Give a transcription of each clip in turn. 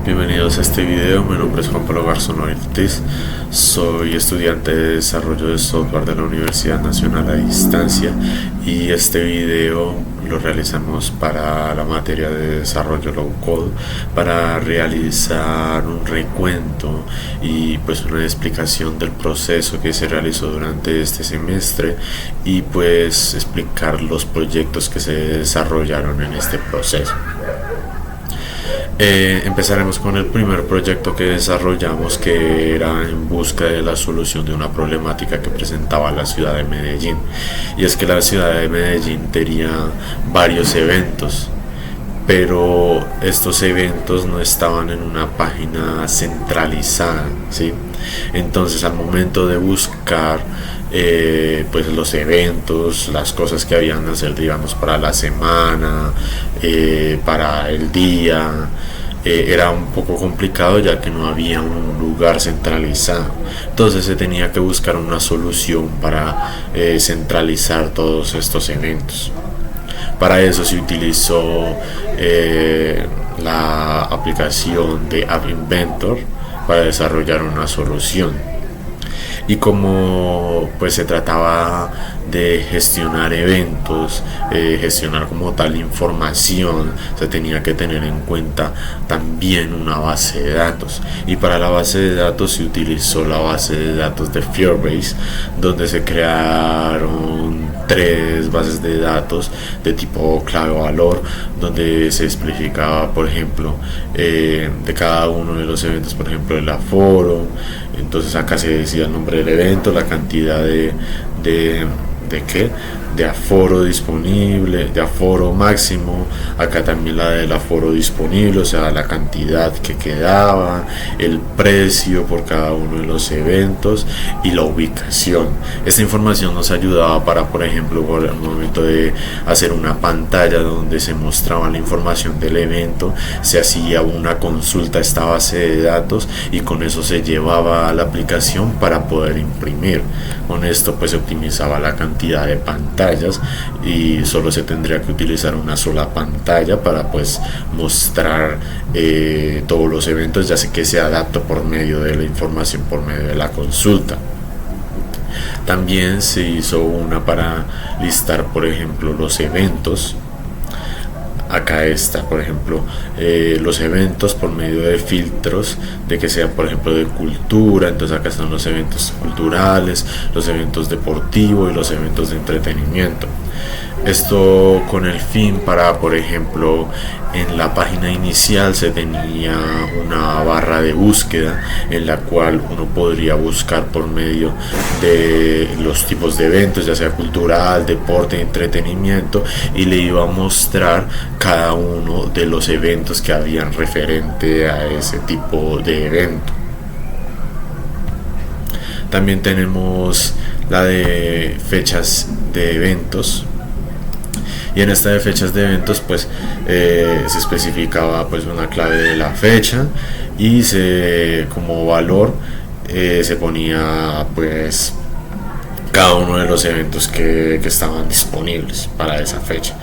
Bienvenidos a este video, mi nombre es Juan Pablo Garzón Ortiz, soy estudiante de desarrollo de software de la Universidad Nacional a Distancia y este video lo realizamos para la materia de desarrollo low code para realizar un recuento y pues una explicación del proceso que se realizó durante este semestre y pues explicar los proyectos que se desarrollaron en este proceso. Empezaremos con el primer proyecto que desarrollamos, que era en busca de la solución de una problemática que presentaba la ciudad de Medellín, y es que la ciudad de Medellín tenía varios eventos, pero estos eventos no estaban en una página centralizada, ¿sí? Entonces al momento de buscar pues los eventos, las cosas que habían de hacer, digamos, para la semana, para el día, era un poco complicado, ya que no había un lugar centralizado. Entonces se tenía que buscar una solución para centralizar todos estos eventos. Para eso se utilizó la aplicación de App Inventor para desarrollar una solución. Y como pues se trataba de gestionar eventos, gestionar como tal información, se tenía que tener en cuenta también una base de datos, y para la base de datos se utilizó la base de datos de Firebase, donde se crearon 3 bases de datos de tipo clave valor, donde se especificaba, por ejemplo, de cada uno de los eventos, por ejemplo el aforo. Entonces acá se decía el nombre del evento, la cantidad de aforo disponible, de aforo máximo, acá también la del aforo disponible, o sea, la cantidad que quedaba, el precio por cada uno de los eventos y la ubicación. Esta información nos ayudaba para, por ejemplo, por el momento de hacer una pantalla donde se mostraba la información del evento, se hacía una consulta a esta base de datos y con eso se llevaba a la aplicación para poder imprimir. Con esto pues se optimizaba la cantidad de pantallas y solo se tendría que utilizar una sola pantalla para pues mostrar todos los eventos, ya sé que se adapta por medio de la información, por medio de la consulta. También se hizo una para listar, por ejemplo, los eventos. Acá está, por ejemplo, los eventos por medio de filtros, de que sea, por ejemplo, de cultura. Entonces acá están los eventos culturales, los eventos deportivos y los eventos de entretenimiento. Esto con el fin para, por ejemplo, en la página inicial se tenía una barra de búsqueda en la cual uno podría buscar por medio de los tipos de eventos, ya sea cultural, deporte, entretenimiento, y le iba a mostrar cada uno de los eventos que habían referente a ese tipo de evento. También tenemos la de fechas de eventos. Y en esta de fechas de eventos pues se especificaba pues una clave de la fecha y como valor se ponía pues cada uno de los eventos que estaban disponibles para esa fecha,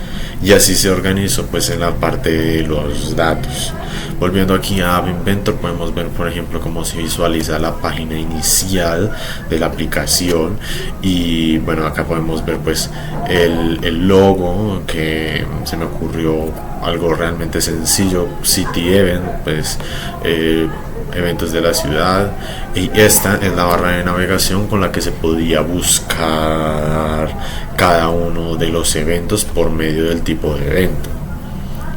y así se organizó pues en la parte de los datos. Volviendo aquí a App Inventor, podemos ver, por ejemplo, cómo se visualiza la página inicial de la aplicación, y bueno, acá podemos ver pues el logo, que se me ocurrió algo realmente sencillo: City Event, pues eventos de la ciudad, y esta es la barra de navegación con la que se podía buscar cada uno de los eventos por medio del tipo de evento,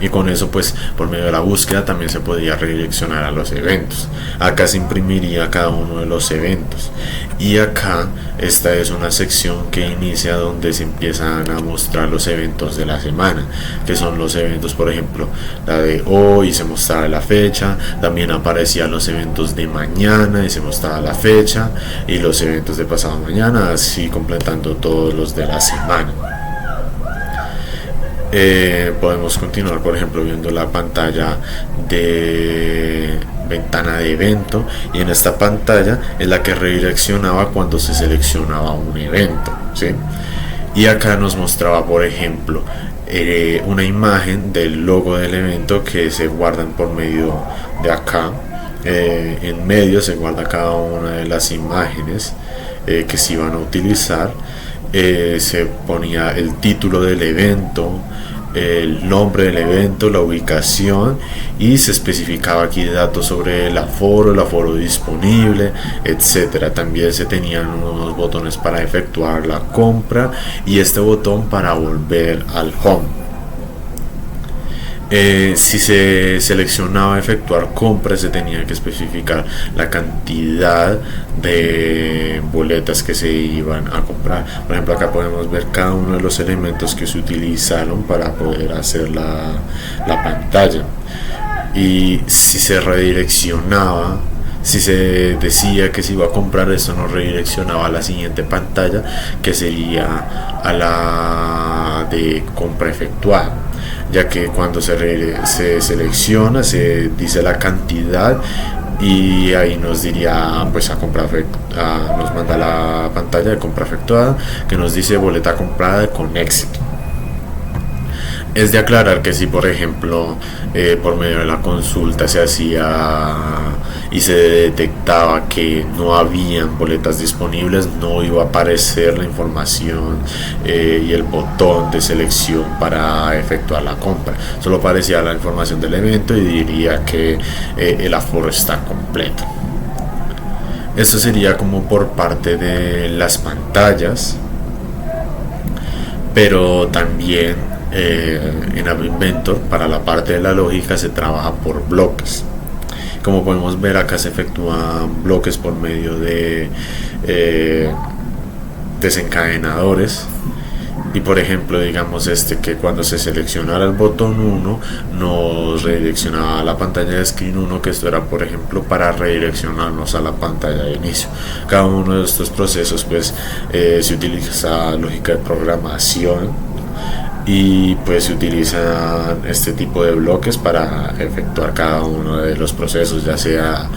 y con eso pues por medio de la búsqueda también se podía redireccionar a los eventos. Acá se imprimiría cada uno de los eventos, y acá esta es una sección que inicia donde se empiezan a mostrar los eventos de la semana, que son los eventos, por ejemplo, la de hoy, se mostraba la fecha, también aparecían los eventos de mañana y se mostraba la fecha, y los eventos de pasado mañana, así completando todos los de la semana. Podemos continuar, por ejemplo, viendo la pantalla de ventana de evento, y en esta pantalla es la que redireccionaba cuando se seleccionaba un evento, ¿sí? Y acá nos mostraba, por ejemplo, una imagen del logo del evento que se guardan por medio de acá. En medio se guarda cada una de las imágenes que se iban a utilizar. Se ponía el título del evento, el nombre del evento, la ubicación, y se especificaba aquí datos sobre el aforo disponible, etcétera. También se tenían unos botones para efectuar la compra y este botón para volver al home. Si se seleccionaba efectuar compras, se tenía que especificar la cantidad de boletas que se iban a comprar. Por ejemplo, acá podemos ver cada uno de los elementos que se utilizaron para poder hacer la pantalla. Y si se redireccionaba, si se decía que se iba a comprar, esto nos redireccionaba a la siguiente pantalla, que sería a la de compra efectuada, ya que cuando se selecciona se dice la cantidad y ahí nos diría pues nos manda la pantalla de compra efectuada que nos dice boleta comprada con éxito. Es de aclarar que si por ejemplo por medio de la consulta se hacía y se detectaba que no habían boletas disponibles, no iba a aparecer la información y el botón de selección para efectuar la compra. Solo aparecía la información del evento y diría que el aforo está completo. Eso sería como por parte de las pantallas, pero también en App Inventor para la parte de la lógica se trabaja por bloques. Como podemos ver, acá se efectúan bloques por medio de desencadenadores. Y por ejemplo, digamos que cuando se seleccionara el botón 1 nos redireccionaba a la pantalla de screen 1, que esto era por ejemplo para redireccionarnos a la pantalla de inicio. Cada uno de estos procesos pues se utiliza lógica de programación y pues se utilizan este tipo de bloques para efectuar cada uno de los procesos, ya sea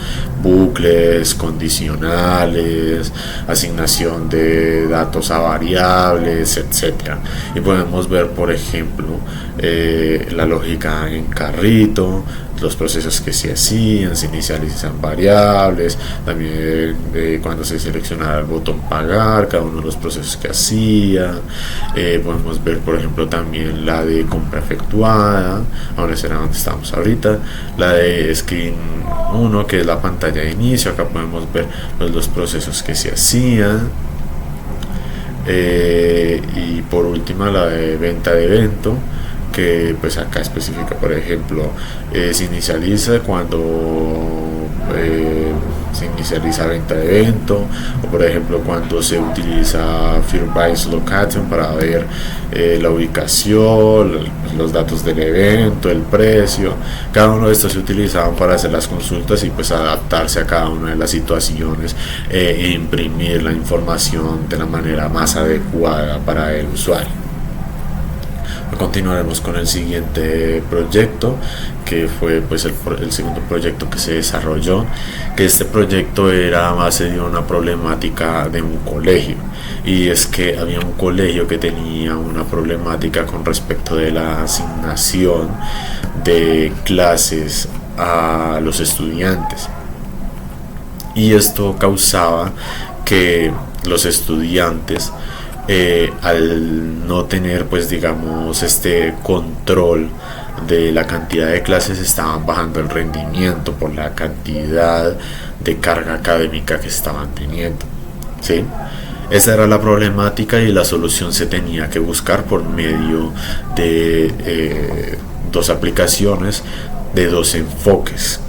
bucles, condicionales, asignación de datos a variables, etcétera. Y podemos ver por ejemplo la lógica en carrito, los procesos que se hacían, se inicializan variables, también cuando se seleccionaba el botón pagar, cada uno de los procesos que hacía. Podemos ver por ejemplo también la de compra efectuada, ahora será donde estamos ahorita, la de screen 1 que es la pantalla de inicio. Acá podemos ver pues, los procesos que se hacían. Y por último la de venta de evento, que pues acá especifica por ejemplo se inicializa cuando se inicializa venta de evento, o por ejemplo cuando se utiliza First Location para ver la ubicación, los datos del evento, el precio. Cada uno de estos se utilizaban para hacer las consultas y pues adaptarse a cada una de las situaciones e imprimir la información de la manera más adecuada para el usuario. Continuaremos con el siguiente proyecto, que fue pues el segundo proyecto que se desarrolló, que este proyecto era a base de una problemática de un colegio, y es que había un colegio que tenía una problemática con respecto de la asignación de clases a los estudiantes, y esto causaba que los estudiantes al no tener pues digamos este control de la cantidad de clases, estaban bajando el rendimiento por la cantidad de carga académica que estaban teniendo, ¿sí? Esa era la problemática y la solución se tenía que buscar por medio de dos aplicaciones, de dos enfoques.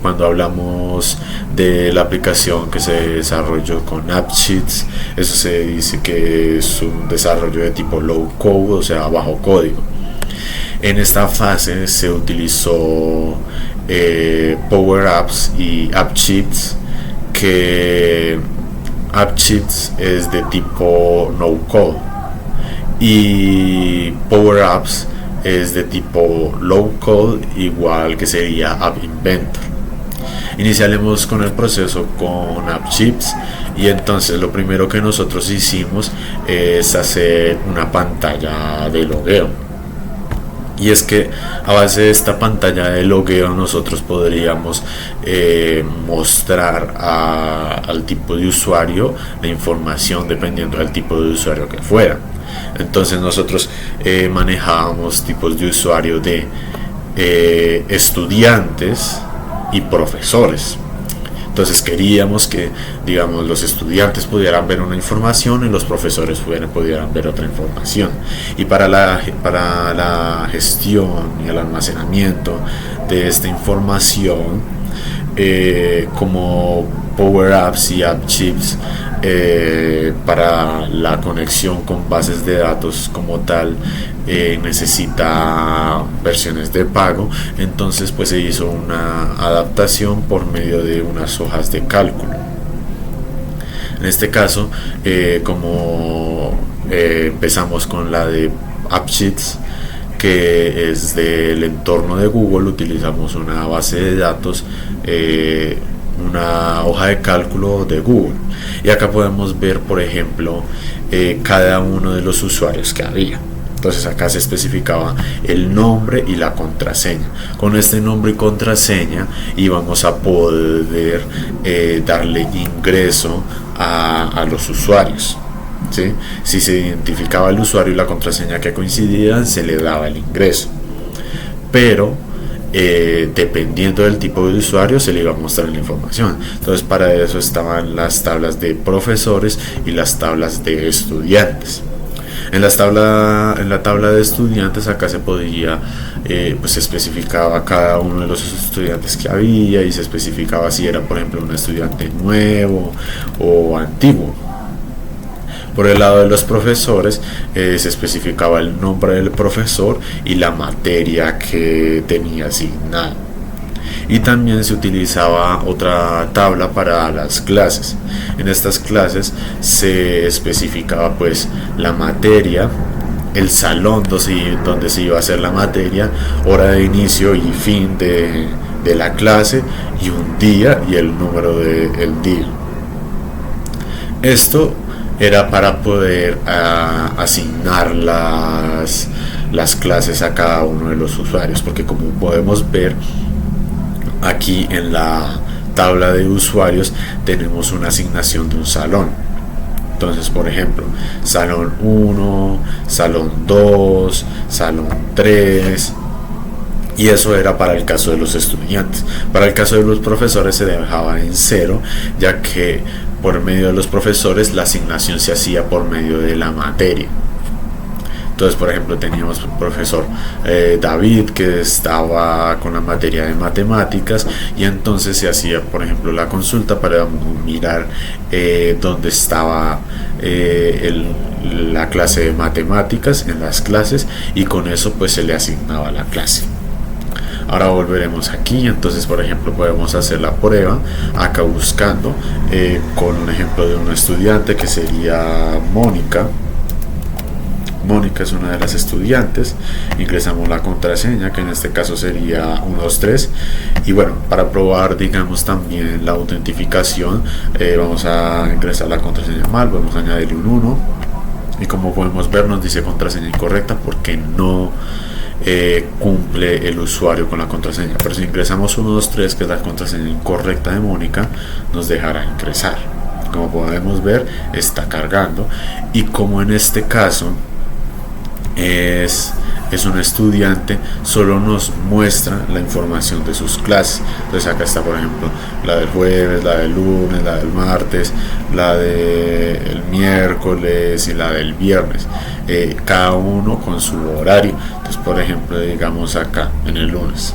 Cuando hablamos de la aplicación que se desarrolló con AppSheets, eso se dice que es un desarrollo de tipo low code, o sea bajo código. En esta fase se utilizó Power Apps y AppSheets, que AppSheets es de tipo no code y Power Apps es de tipo low code, igual que sería App Inventor. Iniciaremos con el proceso con AppSheets, y entonces lo primero que nosotros hicimos es hacer una pantalla de logueo. Y es que a base de esta pantalla de logueo nosotros podríamos mostrar al tipo de usuario la información dependiendo del tipo de usuario que fuera. Entonces nosotros manejábamos tipos de usuario de estudiantes y profesores. Entonces queríamos que, digamos, los estudiantes pudieran ver una información y los profesores pudieran ver otra información. Y para la gestión y el almacenamiento de esta información, como Power Apps y App Chips, para la conexión con bases de datos como tal, necesita versiones de pago. Entonces pues se hizo una adaptación por medio de unas hojas de cálculo. En este caso, como empezamos con la de AppSheets, que es del entorno de Google, utilizamos una base de datos, una hoja de cálculo de Google, y acá podemos ver, por ejemplo, cada uno de los usuarios que había. Entonces acá se especificaba el nombre y la contraseña. Con este nombre y contraseña íbamos a poder darle ingreso a los usuarios, ¿sí? Si se identificaba el usuario y la contraseña que coincidían, se le daba el ingreso, pero dependiendo del tipo de usuario se le iba a mostrar la información. Entonces para eso estaban las tablas de profesores y las tablas de estudiantes. En la tabla de estudiantes acá se podía, pues se especificaba cada uno de los estudiantes que había, y se especificaba si era, por ejemplo, un estudiante nuevo o antiguo. Por el lado de los profesores, se especificaba el nombre del profesor y la materia que tenía asignada. Y también se utilizaba otra tabla para las clases. En estas clases se especificaba pues la materia, el salón donde se iba a hacer la materia, hora de inicio y fin de la clase, y un día y el número del día. Esto era para poder asignar las clases a cada uno de los usuarios, porque como podemos ver aquí en la tabla de usuarios tenemos una asignación de un salón. Entonces, por ejemplo, salón 1, salón 2, salón 3, y eso era para el caso de los estudiantes. Para el caso de los profesores se dejaba en 0, ya que por medio de los profesores la asignación se hacía por medio de la materia. Entonces, por ejemplo, teníamos un profesor David, que estaba con la materia de matemáticas, y entonces se hacía, por ejemplo, la consulta para mirar dónde estaba la clase de matemáticas en las clases, y con eso pues se le asignaba la clase. Ahora volveremos aquí. Entonces, por ejemplo, podemos hacer la prueba acá buscando con un ejemplo de un estudiante que sería Mónica. Mónica es una de las estudiantes. Ingresamos la contraseña, que en este caso sería 123, y bueno, para probar, digamos, también la autentificación, vamos a ingresar la contraseña mal, vamos a añadirle un 1, y como podemos ver nos dice contraseña incorrecta porque no cumple el usuario con la contraseña. Pero si ingresamos 123, que es la contraseña incorrecta de Mónica, nos dejará ingresar. Como podemos ver, está cargando, y como en este caso es un estudiante, solo nos muestra la información de sus clases. Entonces acá está, por ejemplo, la del jueves, la del lunes, la del martes, la del miércoles y la del viernes, cada uno con su horario. Entonces, por ejemplo, digamos acá en el lunes,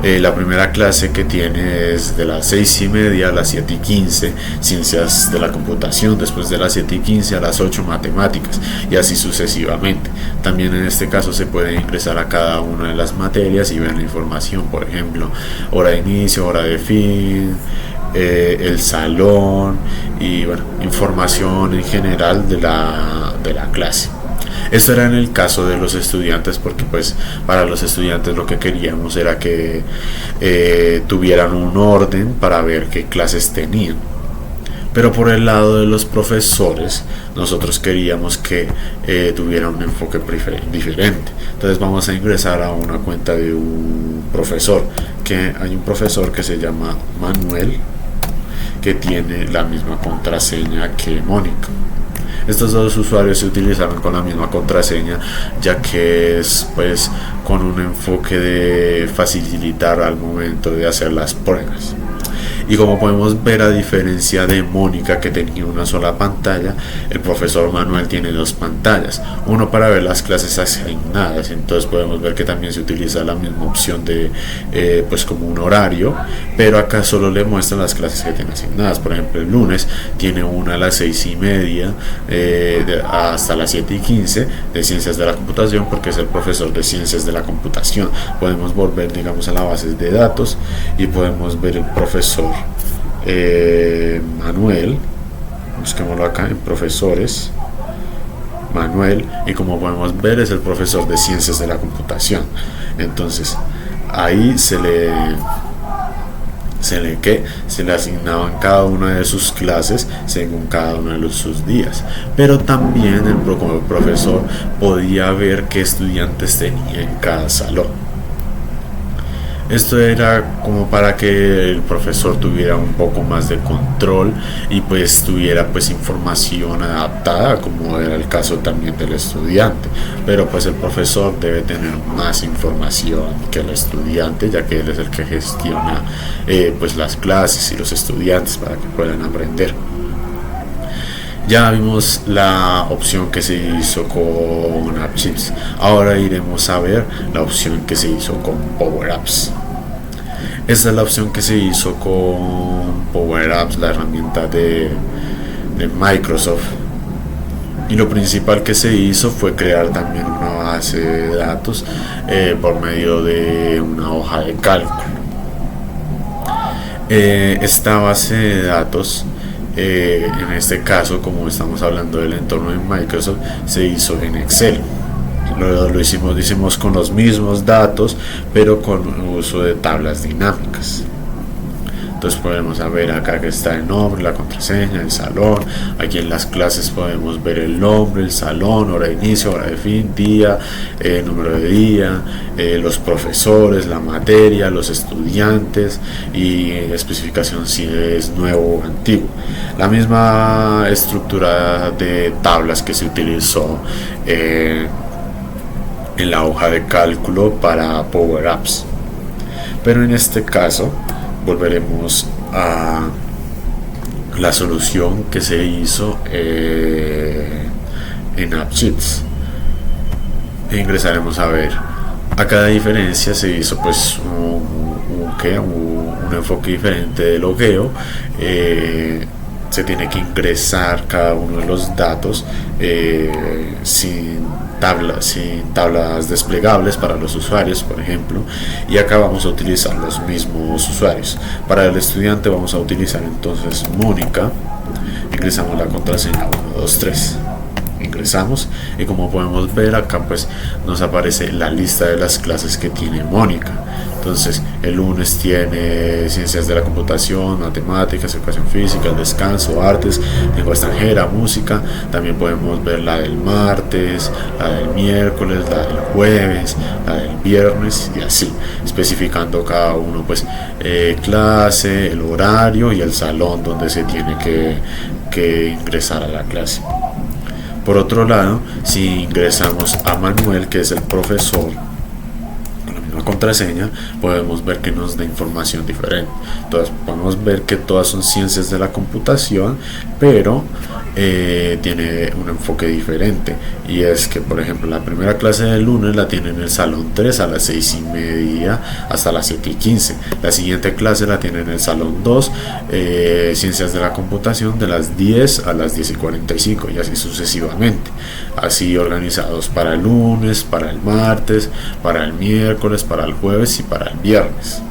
la primera clase que tiene es de las 6:30 a las 7:15, ciencias de la computación. Después de las 7:15 a las 8, matemáticas, y así sucesivamente. También en este caso se puede ingresar a cada una de las materias y ver la información, por ejemplo, hora de inicio, hora de fin, el salón, y bueno, información en general de la clase. Esto era en el caso de los estudiantes, porque pues para los estudiantes lo que queríamos era que tuvieran un orden para ver qué clases tenían. Pero por el lado de los profesores, nosotros queríamos que tuviera un enfoque diferente. Entonces vamos a ingresar a una cuenta de un profesor, que hay un profesor que se llama Manuel, que tiene la misma contraseña que Mónica. Estos dos usuarios se utilizaron con la misma contraseña, ya que es pues con un enfoque de facilitar al momento de hacer las pruebas. Y como podemos ver, a diferencia de Mónica, que tenía una sola pantalla, el profesor Manuel tiene dos pantallas, uno para ver las clases asignadas. Entonces podemos ver que también se utiliza la misma opción de pues como un horario, pero acá solo le muestran las clases que tiene asignadas. Por ejemplo, el lunes tiene una a las 6:30 hasta las 7:15 de ciencias de la computación, porque es el profesor de ciencias de la computación. Podemos volver, digamos, a la base de datos y podemos ver el profesor Manuel. Busquémoslo acá en profesores, Manuel, y como podemos ver es el profesor de ciencias de la computación. Entonces ahí se le asignaban cada una de sus clases según cada uno de sus días, pero también el profesor podía ver qué estudiantes tenía en cada salón. Esto era como para que el profesor tuviera un poco más de control y pues tuviera pues información adaptada, como era el caso también del estudiante. Pero pues el profesor debe tener más información que el estudiante, ya que él es el que gestiona pues las clases y los estudiantes para que puedan aprender. Ya vimos la opción que se hizo con AppSheets. Ahora iremos a ver la opción que se hizo con Power Apps. Esta es la opción que se hizo con Power Apps, la herramienta de Microsoft. Y lo principal que se hizo fue crear también una base de datos por medio de una hoja de cálculo. Esta base de datos, en este caso, como estamos hablando del entorno de Microsoft, se hizo en Excel. Lo hicimos con los mismos datos, pero con uso de tablas dinámicas. Entonces podemos ver acá que está el nombre, la contraseña, el salón. Aquí en las clases podemos ver el nombre, el salón, hora de inicio, hora de fin, día, número de día, los profesores, la materia, los estudiantes y especificación si es nuevo o antiguo. La misma estructura de tablas que se utilizó en la hoja de cálculo para Power Apps. Pero en este caso volveremos a la solución que se hizo en AppSheets e ingresaremos a ver. A cada diferencia se hizo pues un enfoque diferente de logueo. Se tiene que ingresar cada uno de los datos sin tablas desplegables para los usuarios, por ejemplo, y acá vamos a utilizar los mismos usuarios. Para el estudiante vamos a utilizar entonces Mónica. Ingresamos la contraseña 123, ingresamos y como podemos ver acá pues nos aparece la lista de las clases que tiene Mónica. Entonces el lunes tiene ciencias de la computación, matemáticas, educación física, descanso, artes, lengua extranjera, música. También podemos ver la del martes, la del miércoles, la del jueves, la del viernes y así, especificando cada uno pues clase, el horario y el salón donde se tiene que ingresar a la clase. Por otro lado, si ingresamos a Manuel, que es el profesor, contraseña, podemos ver que nos da información diferente. Entonces podemos ver que todas son ciencias de la computación, pero tiene un enfoque diferente, y es que por ejemplo la primera clase del lunes la tiene en el salón 3 a las 6:30 hasta las 7:15. La siguiente clase la tiene en el salón 2, ciencias de la computación, de las 10 a las 10:45 y así sucesivamente, así organizados para el lunes, para el martes, para el miércoles, para el jueves y para el viernes.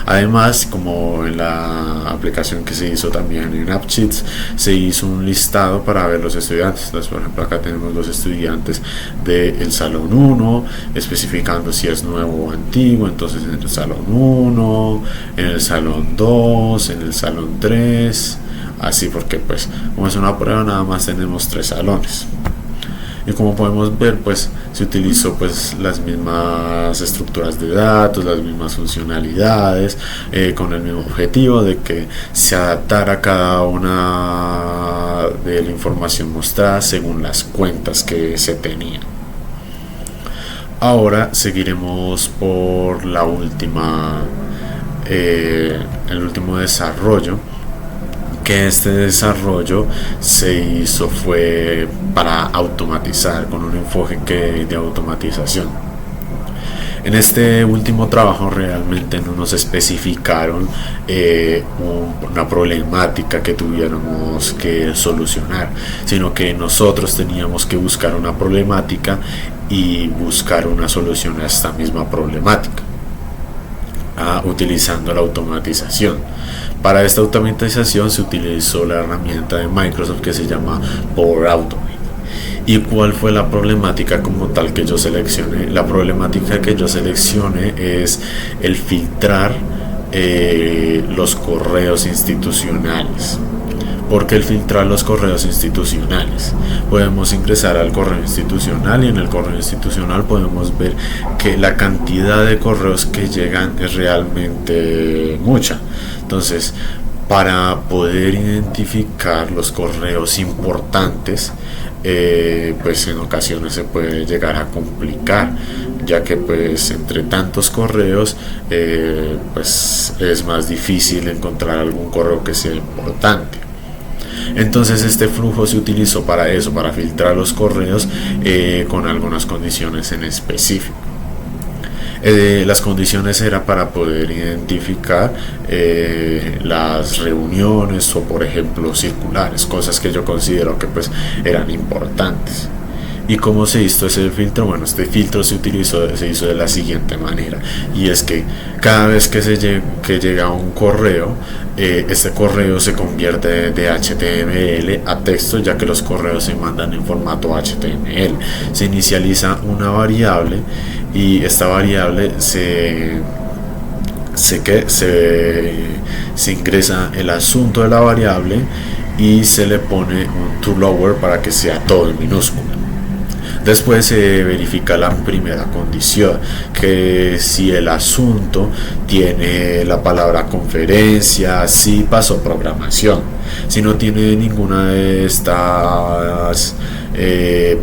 Además, como en la aplicación que se hizo también en AppSheets, se hizo un listado para ver los estudiantes. Entonces, por ejemplo, acá tenemos los estudiantes del salón 1, especificando si es nuevo o antiguo. Entonces, en el salón 1, en el salón 2, en el salón 3, así, porque pues como es una prueba nada más tenemos 3 salones. Y como podemos ver, pues se utilizó pues las mismas estructuras de datos, las mismas funcionalidades, con el mismo objetivo de que se adaptara cada una de la información mostrada según las cuentas que se tenían. Ahora seguiremos por la última, el último desarrollo, que este desarrollo se hizo fue para automatizar, con un enfoque de automatización. En este último trabajo realmente no nos especificaron una problemática que tuviéramos que solucionar, sino que nosotros teníamos que buscar una problemática y buscar una solución a esta misma problemática, utilizando la automatización. Para esta automatización se utilizó la herramienta de Microsoft que se llama Power Automate. ¿Y cuál fue la problemática como tal que yo seleccioné? La problemática que yo seleccioné es el filtrar los correos institucionales. ¿Por qué el filtrar los correos institucionales? Podemos ingresar al correo institucional y en el correo institucional podemos ver que la cantidad de correos que llegan es realmente mucha. Entonces, para poder identificar los correos importantes, pues en ocasiones se puede llegar a complicar, ya que pues entre tantos correos pues es más difícil encontrar algún correo que sea importante. Entonces este flujo se utilizó para eso, para filtrar los correos con algunas condiciones en específico. Las condiciones eran para poder identificar las reuniones o por ejemplo circulares, cosas que yo considero que pues eran importantes. ¿Y cómo se hizo ese filtro? Bueno, este filtro se hizo de la siguiente manera, y es que cada vez que llega un correo, este correo se convierte de HTML a texto, ya que los correos se mandan en formato HTML. Se inicializa una variable y esta variable se ingresa el asunto de la variable y se le pone un toLower para que sea todo en minúscula. Después se verifica la primera condición, que si el asunto tiene la palabra conferencia, CIPAS o programación. Si no tiene ninguna de estas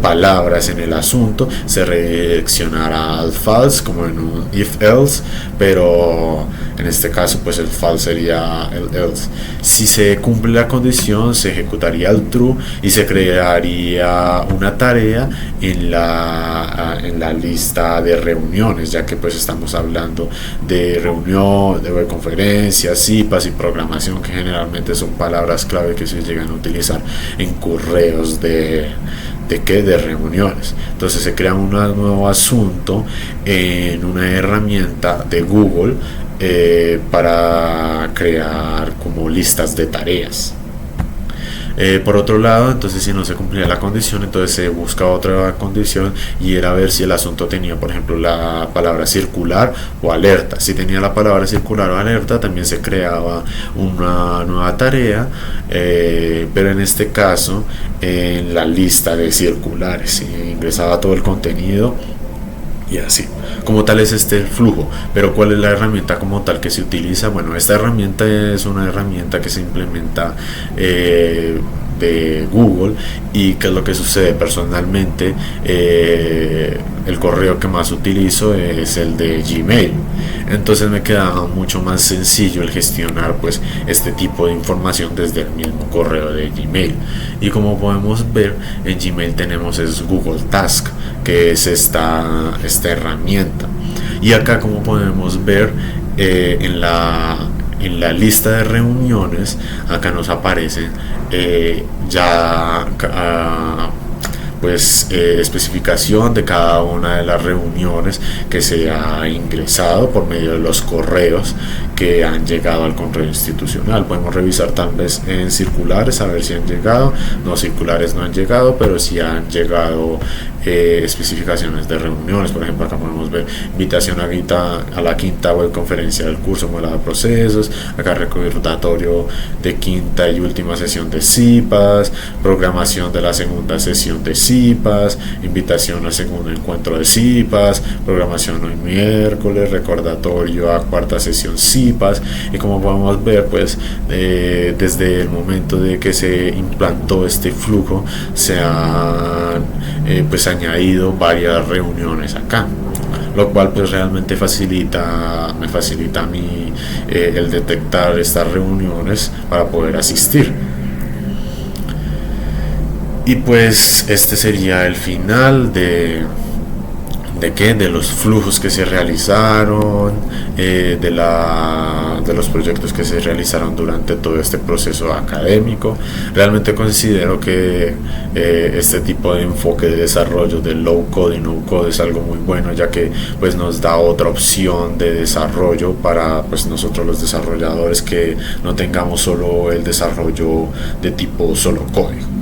palabras en el asunto, se redireccionará al false como en un if else, pero en este caso pues el false sería el else. Si se cumple la condición, se ejecutaría el true y se crearía una tarea en la lista de reuniones, ya que pues estamos hablando de reunión, de conferencias, CIPAS y programación, que generalmente son palabras clave que se llegan a utilizar en correos de reuniones. Entonces se crea un nuevo asunto en una herramienta de Google para crear como listas de tareas. Por otro lado, entonces si no se cumplía la condición, entonces se busca otra condición y era ver si el asunto tenía, por ejemplo, la palabra circular o alerta. Si tenía la palabra circular o alerta, también se creaba una nueva tarea, pero en este caso en la lista de circulares se ingresaba todo el contenido y así. Como tal es este el flujo, pero ¿cuál es la herramienta como tal que se utiliza? Bueno, esta herramienta es una herramienta que se implementa de Google. Y qué es lo que sucede personalmente, el correo que más utilizo es el de Gmail, entonces me queda mucho más sencillo el gestionar pues este tipo de información desde el mismo correo de Gmail. Y como podemos ver, en Gmail tenemos es Google Task, que es esta herramienta. Y acá, como podemos ver, en la lista de reuniones, acá nos aparecen especificación de cada una de las reuniones que se ha ingresado por medio de los correos que han llegado al correo institucional. Podemos revisar tal vez en circulares a ver si han llegado. No, circulares no han llegado, pero sí han llegado especificaciones de reuniones. Por ejemplo, acá podemos ver invitación a la quinta web conferencia del curso modelo de procesos, acá recordatorio de quinta y última sesión de CIPAS, programación de la segunda sesión de CIPAS, invitación al segundo encuentro de CIPAS, programación hoy miércoles, recordatorio a cuarta sesión CIPAS. Y como podemos ver, pues desde el momento de que se implantó este flujo se han pues añadido varias reuniones acá, lo cual pues realmente me facilita a mí el detectar estas reuniones para poder asistir. Y pues este sería el final de los flujos que se realizaron, de los proyectos que se realizaron durante todo este proceso académico. Realmente considero que este tipo de enfoque de desarrollo del low code y no code es algo muy bueno, ya que pues nos da otra opción de desarrollo para pues nosotros los desarrolladores, que no tengamos solo el desarrollo de tipo solo código.